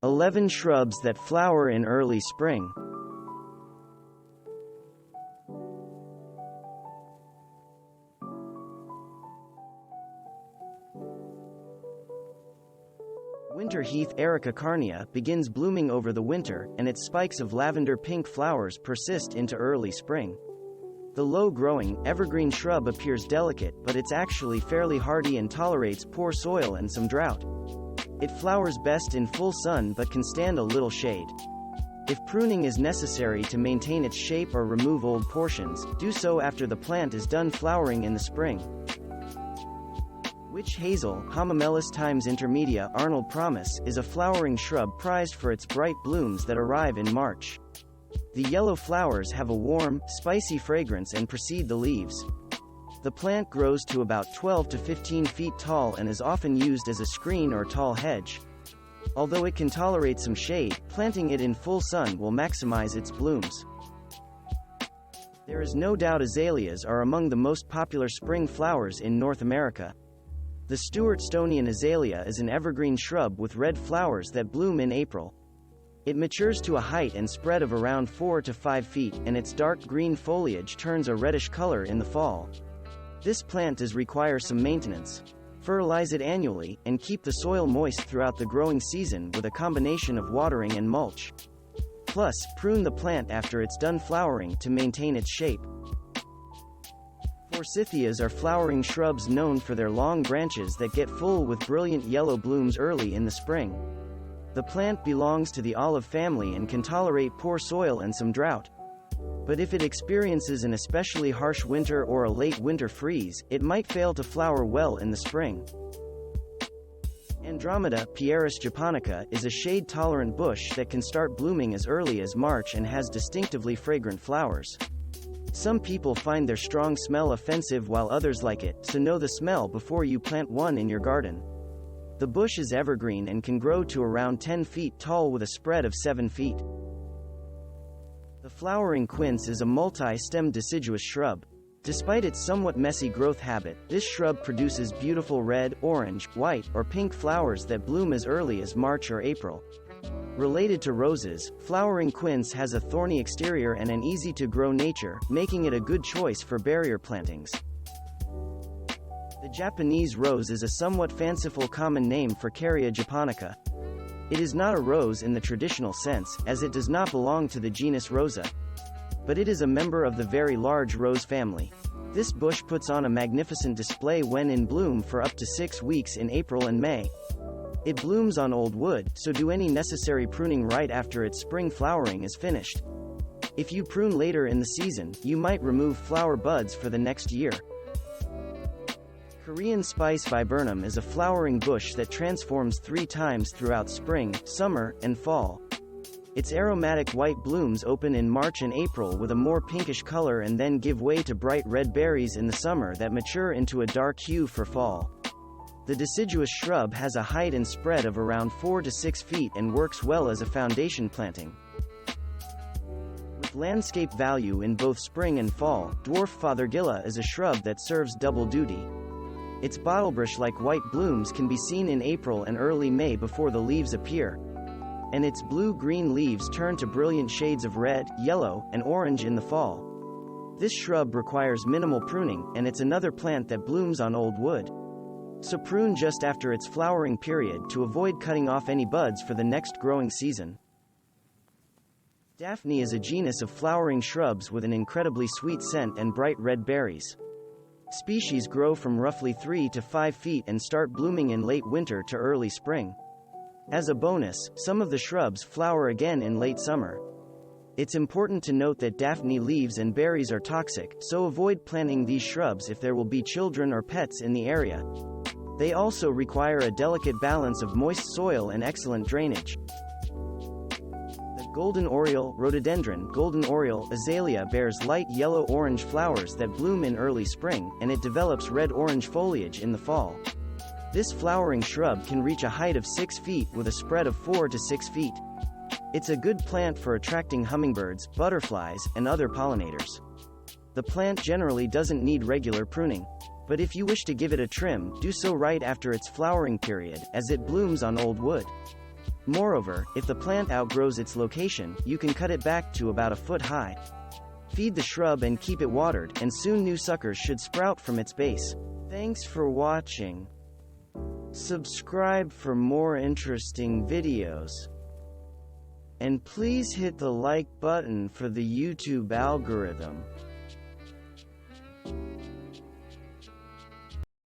11 shrubs that flower in early spring. Winter heath Erica carnea begins blooming over the winter, and its spikes of lavender-pink flowers persist into early spring. The low-growing, evergreen shrub appears delicate, but it's actually fairly hardy and tolerates poor soil and some drought. It flowers best in full sun but can stand a little shade. If pruning is necessary to maintain its shape or remove old portions, do so after the plant is done flowering in the spring. Witch hazel, Hamamelis times intermedia Arnold promise, is a flowering shrub prized for its bright blooms that arrive in March. The yellow flowers have a warm, spicy fragrance and precede the leaves. The plant grows to about 12 to 15 feet tall and is often used as a screen or tall hedge. Although it can tolerate some shade, planting it in full sun will maximize its blooms. There is no doubt azaleas are among the most popular spring flowers in North America. The Stewartstonian azalea is an evergreen shrub with red flowers that bloom in April. It matures to a height and spread of around 4 to 5 feet, and its dark green foliage turns a reddish color in the fall. This plant does require some maintenance. Fertilize it annually, and keep the soil moist throughout the growing season with a combination of watering and mulch. Plus, prune the plant after it's done flowering to maintain its shape. Forsythias are flowering shrubs known for their long branches that get full with brilliant yellow blooms early in the spring. The plant belongs to the olive family and can tolerate poor soil and some drought. But if it experiences an especially harsh winter or a late winter freeze, it might fail to flower well in the spring. Andromeda, Pieris japonica, is a shade-tolerant bush that can start blooming as early as March and has distinctively fragrant flowers. Some people find their strong smell offensive while others like it, so know the smell before you plant one in your garden. The bush is evergreen and can grow to around 10 feet tall with a spread of 7 feet. The flowering quince is a multi-stemmed deciduous shrub. Despite its somewhat messy growth habit, this shrub produces beautiful red, orange, white, or pink flowers that bloom as early as March or April. Related to roses, flowering quince has a thorny exterior and an easy-to-grow nature, making it a good choice for barrier plantings. The Japanese rose is a somewhat fanciful common name for Kerria japonica. It is not a rose in the traditional sense, as it does not belong to the genus Rosa. But it is a member of the very large rose family. This bush puts on a magnificent display when in bloom for up to 6 weeks in April and May. It blooms on old wood, so do any necessary pruning right after its spring flowering is finished. If you prune later in the season, you might remove flower buds for the next year. Korean spice Viburnum is a flowering bush that transforms 3 times throughout spring, summer, and fall. Its aromatic white blooms open in March and April with a more pinkish color and then give way to bright red berries in the summer that mature into a dark hue for fall. The deciduous shrub has a height and spread of around 4 to 6 feet and works well as a foundation planting. With landscape value in both spring and fall, dwarf Fothergilla is a shrub that serves double duty. Its bottlebush-like white blooms can be seen in April and early May before the leaves appear. And its blue-green leaves turn to brilliant shades of red, yellow, and orange in the fall. This shrub requires minimal pruning, and it's another plant that blooms on old wood. So prune just after its flowering period to avoid cutting off any buds for the next growing season. Daphne is a genus of flowering shrubs with an incredibly sweet scent and bright red berries. Species grow from roughly 3 to 5 feet and start blooming in late winter to early spring. As a bonus, some of the shrubs flower again in late summer. It's important to note that Daphne leaves and berries are toxic, so avoid planting these shrubs if there will be children or pets in the area. They also require a delicate balance of moist soil and excellent drainage. The golden oriole, Rhododendron, golden oriole, azalea bears light yellow-orange flowers that bloom in early spring, and it develops red-orange foliage in the fall. This flowering shrub can reach a height of 6 feet with a spread of 4 to 6 feet. It's a good plant for attracting hummingbirds, butterflies, and other pollinators. The plant generally doesn't need regular pruning. But if you wish to give it a trim, do so right after its flowering period, as it blooms on old wood. Moreover, if the plant outgrows its location, you can cut it back to about a foot high. Feed the shrub and keep it watered, and soon new suckers should sprout from its base. Thanks for watching. Subscribe for more interesting videos. And please hit the like button for the YouTube algorithm.